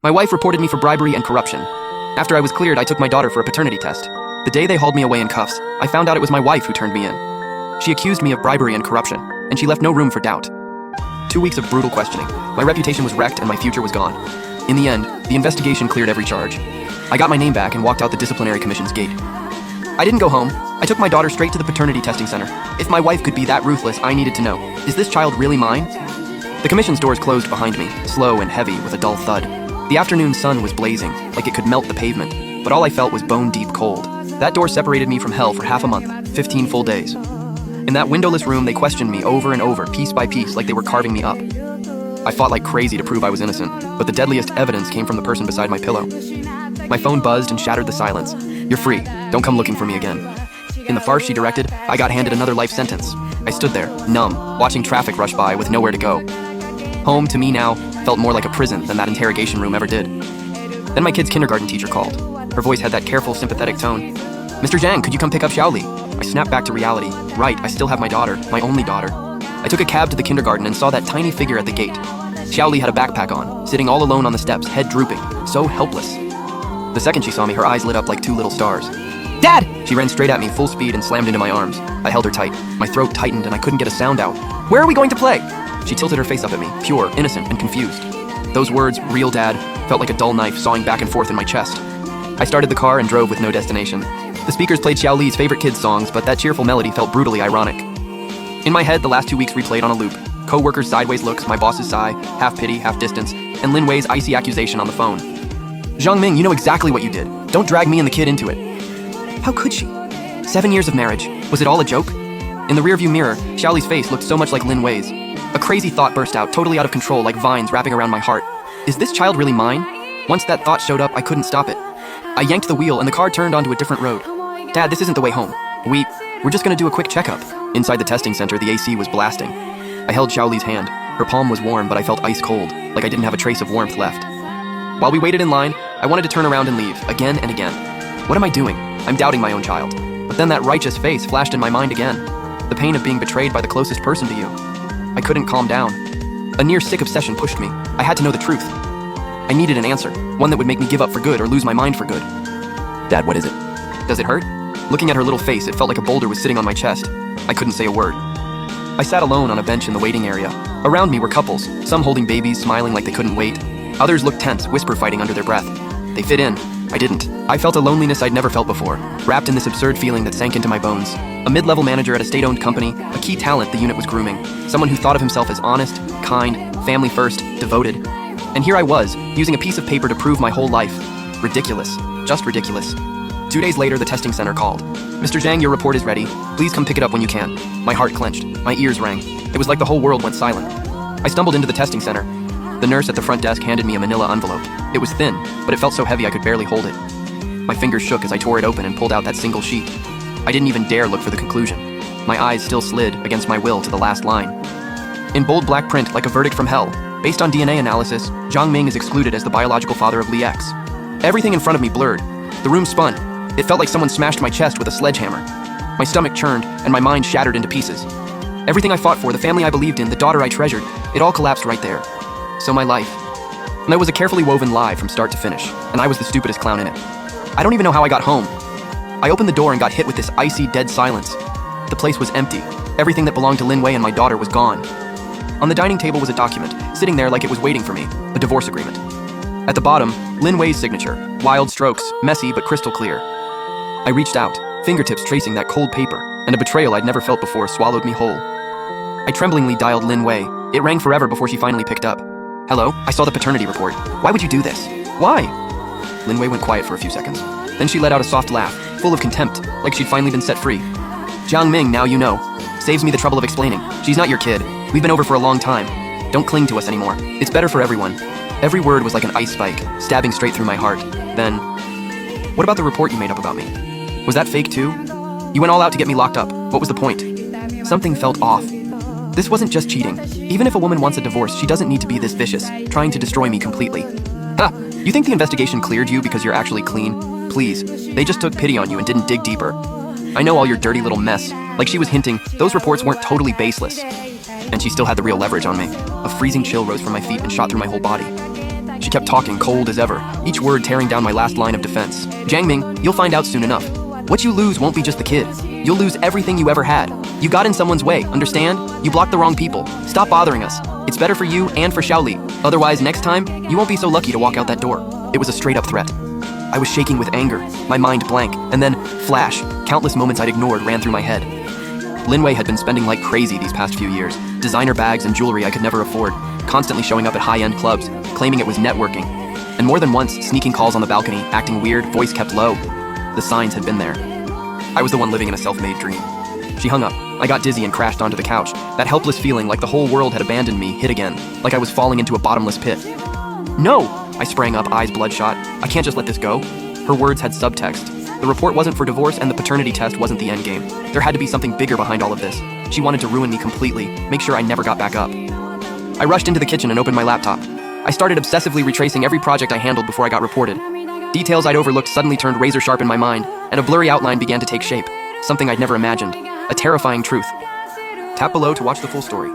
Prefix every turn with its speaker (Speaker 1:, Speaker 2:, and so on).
Speaker 1: My wife reported me for bribery and corruption. After I was cleared, I took my daughter for a paternity test. The day they hauled me away in cuffs, I found out it was my wife who turned me in. She accused me of bribery and corruption, and she left no room for doubt. 2 weeks of brutal questioning. My reputation was wrecked and my future was gone. In the end, the investigation cleared every charge. I got my name back and walked out the disciplinary commission's gate. I didn't go home. I took my daughter straight to the paternity testing center. If my wife could be that ruthless, I needed to know, is this child really mine? The commission's doors closed behind me, slow and heavy with a dull thud. The afternoon sun was blazing, like it could melt the pavement, but all I felt was bone-deep cold. That door separated me from hell for half a month, 15 full days. In that windowless room, they questioned me over and over, piece by piece, like they were carving me up. I fought like crazy to prove I was innocent, but the deadliest evidence came from the person beside my pillow. My phone buzzed and shattered the silence. "You're free. Don't come looking for me again." In the farce she directed, I got handed another life sentence. I stood there, numb, watching traffic rush by with nowhere to go. Home, to me now, felt more like a prison than that interrogation room ever did. Then my kid's kindergarten teacher called. Her voice had that careful, sympathetic tone. "Mr. Zhang, could you come pick up Xiaoli?" I snapped back to reality. Right, I still have my daughter, my only daughter. I took a cab to the kindergarten and saw that tiny figure at the gate. Xiaoli had a backpack on, sitting all alone on the steps, head drooping, so helpless. The second she saw me, her eyes lit up like two little stars. "Dad!" She ran straight at me, full speed, and slammed into my arms. I held her tight. My throat tightened and I couldn't get a sound out. "Where are we going to play?" She tilted her face up at me, pure, innocent, and confused. Those words, "real dad," felt like a dull knife sawing back and forth in my chest. I started the car and drove with no destination. The speakers played Xiaoli's favorite kids' songs, but that cheerful melody felt brutally ironic. In my head, the last 2 weeks replayed on a loop. Co-workers' sideways looks, my boss's sigh, half pity, half distance, and Lin Wei's icy accusation on the phone. "Zhang Ming, you know exactly what you did. Don't drag me and the kid into it." How could she? 7 years of marriage. Was it all a joke? In the rearview mirror, Xiaoli's face looked so much like Lin Wei's. A crazy thought burst out, totally out of control, like vines wrapping around my heart. Is this child really mine? Once that thought showed up, I couldn't stop it. I yanked the wheel and the car turned onto a different road. "Dad, this isn't the way home. We're just gonna do a quick checkup." Inside the testing center, the AC was blasting. I held Xiaoli's hand. Her palm was warm, but I felt ice cold, like I didn't have a trace of warmth left. While we waited in line, I wanted to turn around and leave, again and again. What am I doing? I'm doubting my own child. But then that righteous face flashed in my mind again. The pain of being betrayed by the closest person to you. I couldn't calm down. A near-sick obsession pushed me. I had to know the truth. I needed an answer, one that would make me give up for good or lose my mind for good. "Dad, what is it? Does it hurt?" Looking at her little face, it felt like a boulder was sitting on my chest. I couldn't say a word. I sat alone on a bench in the waiting area. Around me were couples, some holding babies, smiling like they couldn't wait. Others looked tense, whisper fighting under their breath. They fit in. I didn't. I felt a loneliness I'd never felt before, wrapped in this absurd feeling that sank into my bones. A mid-level manager at a state-owned company, a key talent the unit was grooming, someone who thought of himself as honest, kind, family first, devoted. And here I was, using a piece of paper to prove my whole life. Ridiculous. Just ridiculous. 2 days later, the testing center called. "Mr. Zhang, your report is ready. Please come pick it up when you can." My heart clenched. My ears rang. It was like the whole world went silent. I stumbled into the testing center. The nurse at the front desk handed me a manila envelope. It was thin, but it felt so heavy I could barely hold it. My fingers shook as I tore it open and pulled out that single sheet. I didn't even dare look for the conclusion. My eyes still slid, against my will, to the last line. In bold black print, like a verdict from hell, based on DNA analysis, Zhang Ming is excluded as the biological father of Li X. Everything in front of me blurred. The room spun. It felt like someone smashed my chest with a sledgehammer. My stomach churned, and my mind shattered into pieces. Everything I fought for, the family I believed in, the daughter I treasured, it all collapsed right there. So my life. And it was a carefully woven lie from start to finish, and I was the stupidest clown in it. I don't even know how I got home. I opened the door and got hit with this icy, dead silence. The place was empty. Everything that belonged to Lin Wei and my daughter was gone. On the dining table was a document, sitting there like it was waiting for me, a divorce agreement. At the bottom, Lin Wei's signature, wild strokes, messy but crystal clear. I reached out, fingertips tracing that cold paper, and a betrayal I'd never felt before swallowed me whole. I tremblingly dialed Lin Wei. It rang forever before she finally picked up. "Hello, I saw the paternity report. Why would you do this? Why?" Lin Wei went quiet for a few seconds. Then she let out a soft laugh, full of contempt, like she'd finally been set free. "Zhang Ming, now you know. Saves me the trouble of explaining. She's not your kid. We've been over for a long time. Don't cling to us anymore. It's better for everyone." Every word was like an ice spike, stabbing straight through my heart. Then, "What about the report you made up about me? Was that fake too? You went all out to get me locked up. What was the point?" Something felt off. This wasn't just cheating. Even if a woman wants a divorce, she doesn't need to be this vicious, trying to destroy me completely. Ha! You think the investigation cleared you because you're actually clean? Please, they just took pity on you and didn't dig deeper. I know all your dirty little mess. Like she was hinting, those reports weren't totally baseless. And she still had the real leverage on me. A freezing chill rose from my feet and shot through my whole body. She kept talking, cold as ever, each word tearing down my last line of defense. Jiangming, you'll find out soon enough. What you lose won't be just the kid. You'll lose everything you ever had. You got in someone's way, understand? You blocked the wrong people. Stop bothering us. It's better for you and for Xiaoli. Otherwise, next time, you won't be so lucky to walk out that door. It was a straight-up threat. I was shaking with anger, my mind blank, and then, flash, countless moments I'd ignored ran through my head. Linwei had been spending like crazy these past few years. Designer bags and jewelry I could never afford, constantly showing up at high-end clubs, claiming it was networking. And more than once, sneaking calls on the balcony, acting weird, voice kept low. The signs had been there. I was the one living in a self-made dream. She hung up. I got dizzy and crashed onto the couch. That helpless feeling like the whole world had abandoned me hit again, like I was falling into a bottomless pit. No! I sprang up, eyes bloodshot. I can't just let this go. Her words had subtext. The report wasn't for divorce and the paternity test wasn't the endgame. There had to be something bigger behind all of this. She wanted to ruin me completely, make sure I never got back up. I rushed into the kitchen and opened my laptop. I started obsessively retracing every project I handled before I got reported. Details I'd overlooked suddenly turned razor sharp in my mind, and a blurry outline began to take shape. Something I'd never imagined. A terrifying truth. Tap below to watch the full story.